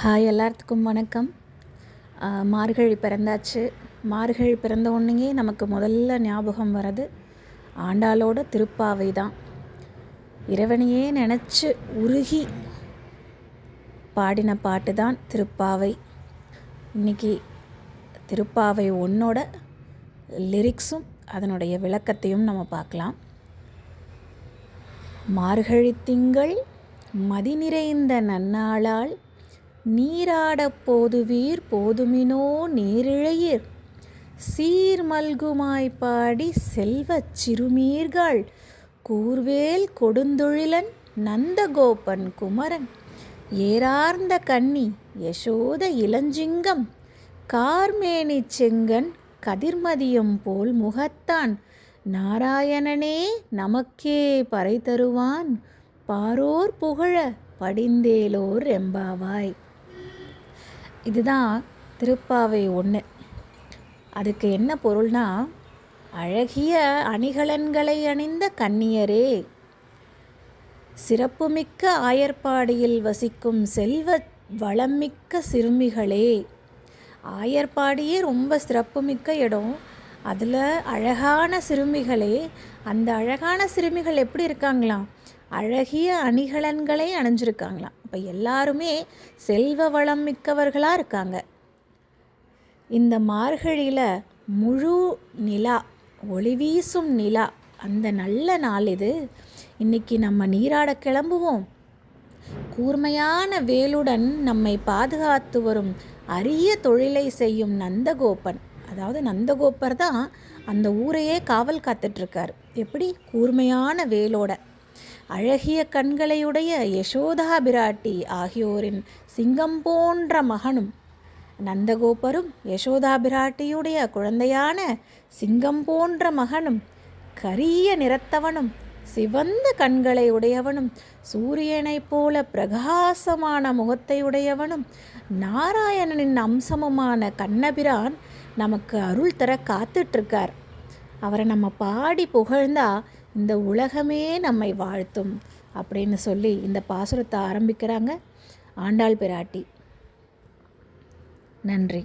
Hi, எல்லாத்துக்கும் வணக்கம். மார்கழி பிறந்தாச்சு. மார்கழி பிறந்த உடனேயே நமக்கு முதல்ல ஞாபகம் வர்றது ஆண்டாளோட திருப்பாவை தான். இறைவனையே நினச்சி உருகி பாடின பாட்டு தான் திருப்பாவை. இன்றைக்கி திருப்பாவை ஒன்னோட லிரிக்ஸும் அதனுடைய விளக்கத்தையும் நம்ம பார்க்கலாம். மார்கழி திங்கள் மதி நிறைந்த நன்னாளால் நீராடப் போதுவீர் போதுமினோ நேரிழையீர் சீர்மல்குமாய் பாடி செல்வச் சிறுமீர்கள் கூர்வேல் கொடுந்தொழிலன் நந்தகோபன் குமரன் ஏரார்ந்த கன்னி யசோத இளஞ்சிங்கம் கார்மேனி செங்கன் கதிர்மதியம் போல் முகத்தான் நாராயணனே நமக்கே பறை தருவான் பாரோர் புகழ படிந்தேலோர் எம்பாவாய். இதுதான் திருப்பாவை ஒன்று. அதுக்கு என்ன பொருள்னா, அழகிய அணிகலன்களை அணிந்த கன்னியரே, சிறப்புமிக்க ஆயர்பாடியில் வசிக்கும் செல்வ வளமிக்க சிறுமிகளே. ஆயர்பாடியே ரொம்ப சிறப்புமிக்க இடம். அதில் அழகான சிறுமிகளே. அந்த அழகான சிறுமிகள் எப்படி இருக்காங்களாம்? அழகிய அணிகலன்களை அணிஞ்சிருக்காங்களாம். அப்போ எல்லாருமே செல்வ வளம் மிக்கவர்களாக இருக்காங்க. இந்த மார்கழியில் முழு நிலா, ஒளி வீசும் நிலா, அந்த நல்ல நாள் இது. இன்றைக்கி நம்ம நீராட கிளம்புவோம். கூர்மையான வேலுடன் நம்மை பாதுகாத்து வரும் அரிய தொழிலை செய்யும் நந்தகோபன், அதாவது நந்தகோபர் தான் அந்த ஊரையே காவல் காத்துட்ருக்கார். எப்படி? கூர்மையான வேலோட. அழகிய கண்களையுடைய யசோதா பிராட்டி ஆகியோரின் சிங்கம் போன்ற மகனும், நந்தகோபரும் யசோதா பிராட்டியுடைய குழந்தையான சிங்கம் போன்ற மகனும், கரிய நிறத்தவனும் சிவந்த கண்களை உடையவனும் சூரியனைப் போல பிரகாசமான முகத்தை உடையவனும் நாராயணனின் அம்சமுமான கண்ணபிரான் நமக்கு அருள் தர காத்துட்ருக்கார். அவரை நம்ம பாடி புகழ்ந்தா இந்த உலகமே நம்மை வாழ்த்தும் அப்படின்னு சொல்லி இந்த பாசுரத்தை ஆரம்பிக்கிறாங்க ஆண்டாள் பிராட்டி. நன்றி.